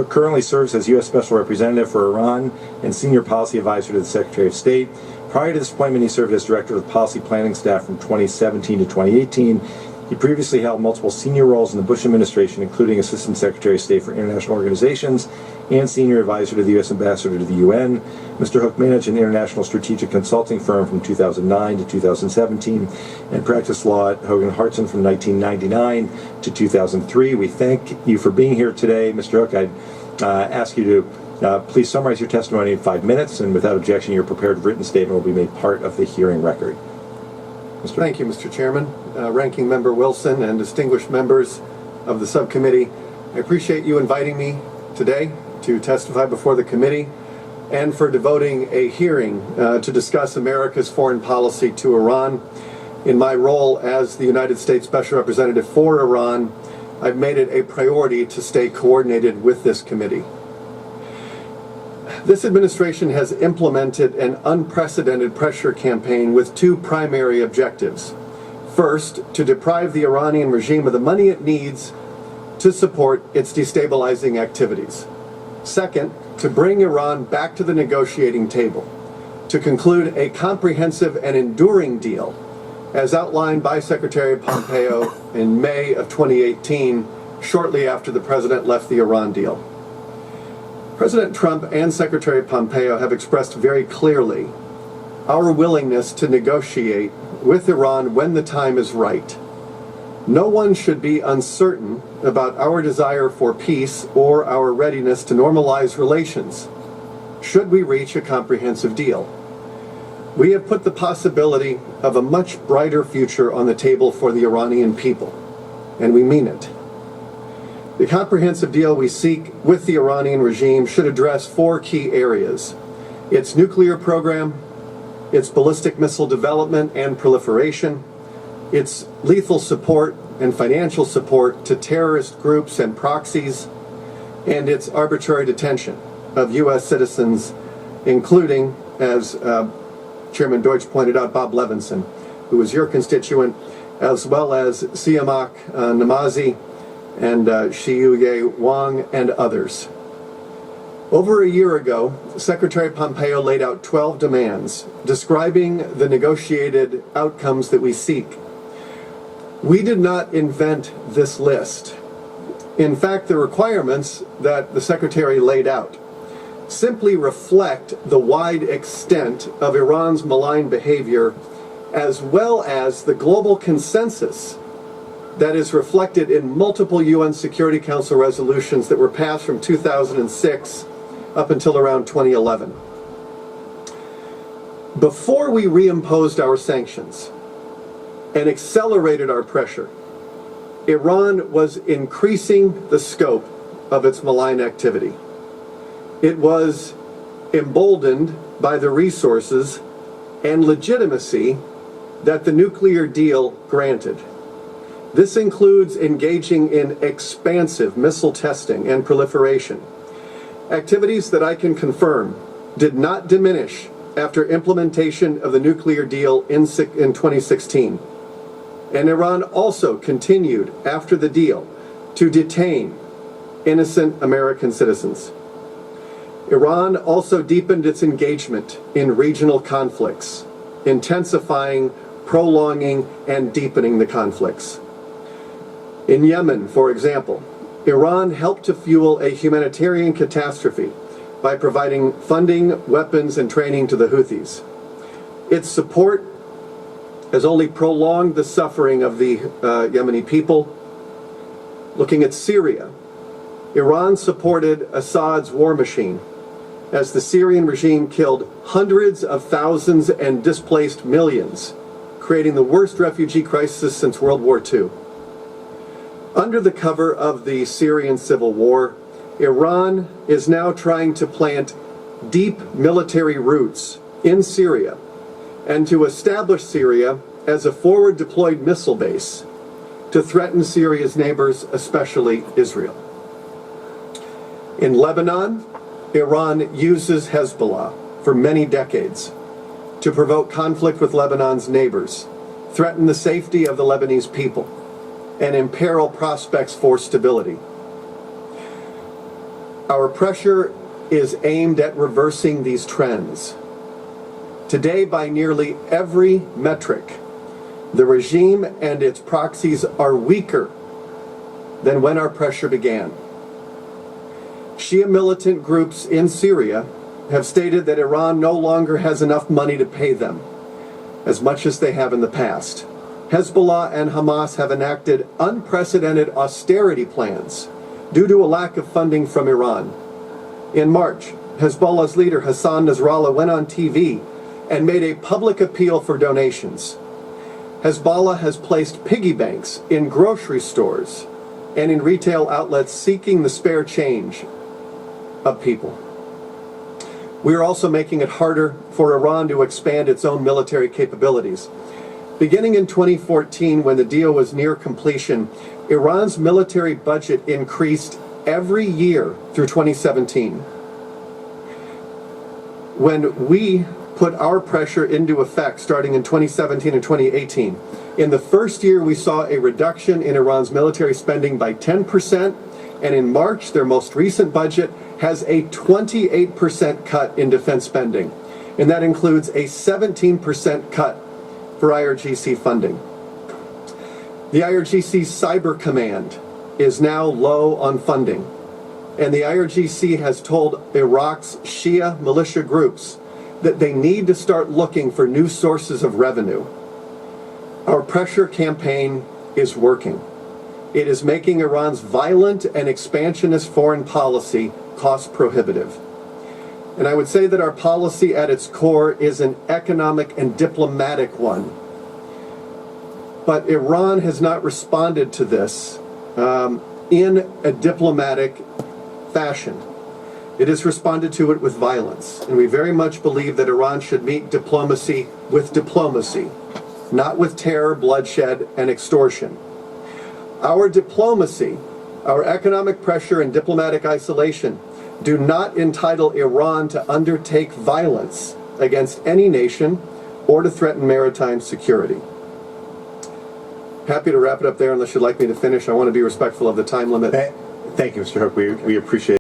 Hook currently serves as U.S. Special Representative for Iran and Senior Policy Advisor to the Secretary of State. Prior to this appointment, he served as Director of the Policy Planning Staff from 2017 to 2018. He previously held multiple senior roles in the Bush administration, including Assistant Secretary of State for International Organizations and Senior Advisor to the U.S. Ambassador to the UN. Mr. Hook managed an international strategic consulting firm from 2009 to 2017 and practiced law at Hogan Hartson from 1999 to 2003. We thank you for being here today. Mr. Hook, I'd ask you to please summarize your testimony in 5 minutes, and without objection, your prepared written statement will be made part of the hearing record. Thank you, Mr. Chairman, Ranking Member Wilson, and distinguished members of the subcommittee. I appreciate you inviting me today to testify before the committee and for devoting a hearing to discuss America's foreign policy to Iran. In my role as the United States Special Representative for Iran, I've made it a priority to stay coordinated with this committee. This administration has implemented an unprecedented pressure campaign with two primary objectives. First, to deprive the Iranian regime of the money it needs to support its destabilizing activities. Second, to bring Iran back to the negotiating table, to conclude a comprehensive and enduring deal, as outlined by Secretary Pompeo in May of 2018, shortly after the president left the Iran deal. President Trump and Secretary Pompeo have expressed very clearly our willingness to negotiate with Iran when the time is right. No one should be uncertain about our desire for peace or our readiness to normalize relations, should we reach a comprehensive deal. We have put the possibility of a much brighter future on the table for the Iranian people, and we mean it. The comprehensive deal we seek with the Iranian regime should address four key areas: its nuclear program, its ballistic missile development and proliferation, its lethal support and financial support to terrorist groups and proxies, and its arbitrary detention of U.S. citizens, including, as Chairman Deutsch pointed out, Bob Levinson, who is your constituent, as well as Siamak Namazi, and Xiuye Wang, and others. Over a year ago, Secretary Pompeo laid out 12 demands describing the negotiated outcomes that we seek. We did not invent this list. In fact, the requirements that the Secretary laid out simply reflect the wide extent of Iran's malign behavior, as well as the global consensus that is reflected in multiple UN Security Council resolutions that were passed from 2006 up until around 2011. Before we reimposed our sanctions and accelerated our pressure, Iran was increasing the scope of its malign activity. It was emboldened by the resources and legitimacy that the nuclear deal granted. This includes engaging in expansive missile testing and proliferation, activities that I can confirm did not diminish after implementation of the nuclear deal in 2016. And Iran also continued after the deal to detain innocent American citizens. Iran also deepened its engagement in regional conflicts, intensifying, prolonging, and deepening the conflicts. In Yemen, for example, Iran helped to fuel a humanitarian catastrophe by providing funding, weapons, and training to the Houthis. Its support has only prolonged the suffering of the Yemeni people. Looking at Syria, Iran supported Assad's war machine as the Syrian regime killed hundreds of thousands and displaced millions, creating the worst refugee crisis since World War II. Under the cover of the Syrian civil war, Iran is now trying to plant deep military roots in Syria and to establish Syria as a forward deployed missile base to threaten Syria's neighbors, especially Israel. In Lebanon, Iran uses Hezbollah for many decades to provoke conflict with Lebanon's neighbors, threaten the safety of the Lebanese people, and imperil prospects for stability. Our pressure is aimed at reversing these trends. Today, by nearly every metric, the regime and its proxies are weaker than when our pressure began. Shia militant groups in Syria have stated that Iran no longer has enough money to pay them, as much as they have in the past. Hezbollah and Hamas have enacted unprecedented austerity plans due to a lack of funding from Iran. In March, Hezbollah's leader Hassan Nasrallah went on TV and made a public appeal for donations. Hezbollah has placed piggy banks in grocery stores and in retail outlets seeking the spare change of people. We are also making it harder for Iran to expand its own military capabilities. Beginning in 2014, when the deal was near completion, Iran's military budget increased every year through 2017. When we put our pressure into effect starting in 2017 and 2018, in the first year we saw a reduction in Iran's military spending by 10%, and in March, their most recent budget has a 28% cut in defense spending, and that includes a 17% cut for IRGC funding. The IRGC's Cyber Command is now low on funding, and the IRGC has told Iraq's Shia militia groups that they need to start looking for new sources of revenue. Our pressure campaign is working. It is making Iran's violent and expansionist foreign policy cost prohibitive. And I would say that our policy at its core is an economic and diplomatic one. But Iran has not responded to this in a diplomatic fashion. It has responded to it with violence. And we very much believe that Iran should meet diplomacy with diplomacy, not with terror, bloodshed, and extortion. Our diplomacy, our economic pressure, and diplomatic isolation do not entitle Iran to undertake violence against any nation or to threaten maritime security. Happy to wrap it up there unless you'd like me to finish. I want to be respectful of the time limit. Thank you, Mr. Hook. We appreciate it.